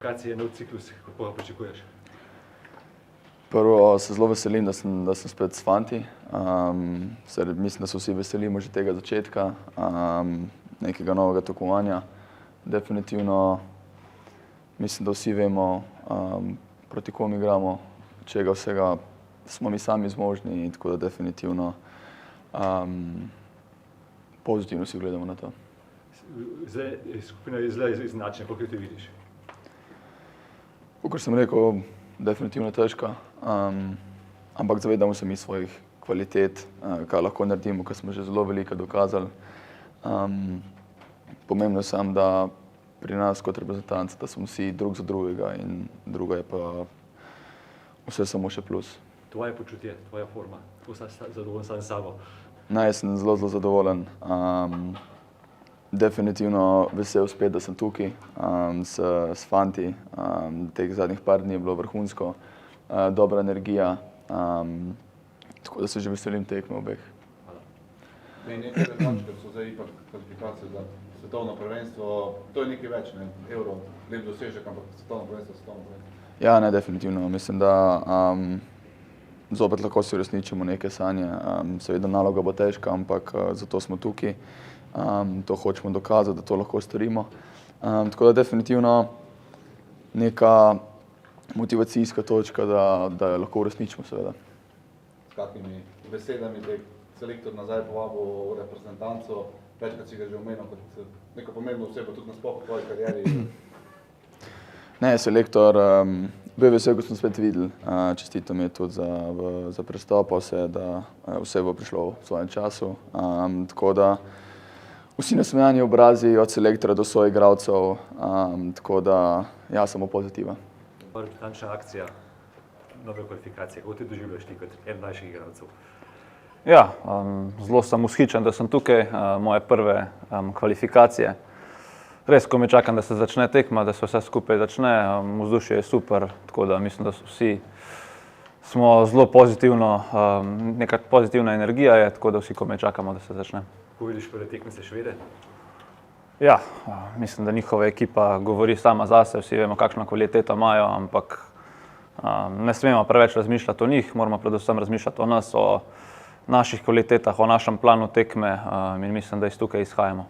Kvalifikacije, nov ciklus, kako ga pričakuješ? Prvo se zelo veselim, da sem spet s fanti. Mislim, da se vsi veselimo že tega začetka, nekega novega tekmovanja. Definitivno mislim, da vsi vemo, proti kom igramo, čega vsega smo mi sami zmožni, tako da definitivno pozitivno si gledamo na to. Skupina je zelo izenačena, kako ti vidiš? Kakor sem rekel, definitivno težka, ampak zavedamo se mi svojih kvalitet, kaj lahko naredimo, ker smo že zelo veliko dokazali. Pomembno je samo, da pri nas kot reprezentanci, da smo vsi drug za drugega in drugo je pa vse samo še plus. Tvoje počutje, tvoja forma, kako si zadovoljen sam s sabo? Jaz sem zelo zadovoljen. Definitivno vesel spet, da sem tukaj s fanti. Teh zadnjih par dni je bilo vrhunsko, dobra energija, tako da se že veselim tekme obeh. Nekaj več, so zdaj ipak kvalifikacije za svetovno prvenstvo, to je nekaj več, Euro, lep dosežek, ampak svetovno prvenstvo. Ja, ne, definitivno. Mislim, da zopet lahko si uresničimo neke sanje. Seveda naloga bo težka, ampak zato smo tukaj. To hočemo dokazati, da to lahko storimo. Tako da definitivno neka motivacijska točka, da jo lahko uresničimo, seveda. S kakimi besedami te selektor nazaj povabil v reprezentanco, večkrat si ga že omenil kot neko pomembno osebo tudi nasploh v tvoji karieri? Ne, selektor, bil je vesel, ko smo spet videli. Čestital mi je tudi za prestop, da vse bo prišlo v svojem času. Tako da vsi nasmejani obrazi od selektora do soigralcev, tako da ja, samo pozitiva. Reprezentančna akcija, nove kvalifikacije, kako ti doživljaš ti kot en mlajših igralcev? Ja, zelo sem vzhičen, da sem tukaj, moje prve kvalifikacije. Res, ko me čakam, da se začne tekma, da se vse skupaj začne, vzdušje je super, tako da mislim, da vsi smo zelo pozitivno, neka pozitivna energija je, tako da vsi komaj čakamo, da se začne. Kako vidiš prve tekmice Švede? Ja, mislim, da njihova ekipa govori sama zase, vsi vemo, kakšno kvaliteto imajo, ampak ne smemo preveč razmišljati o njih, moramo predvsem razmišljati o nas, o naših kvalitetah, o našem planu tekme in mislim, da iz tukaj izhajamo.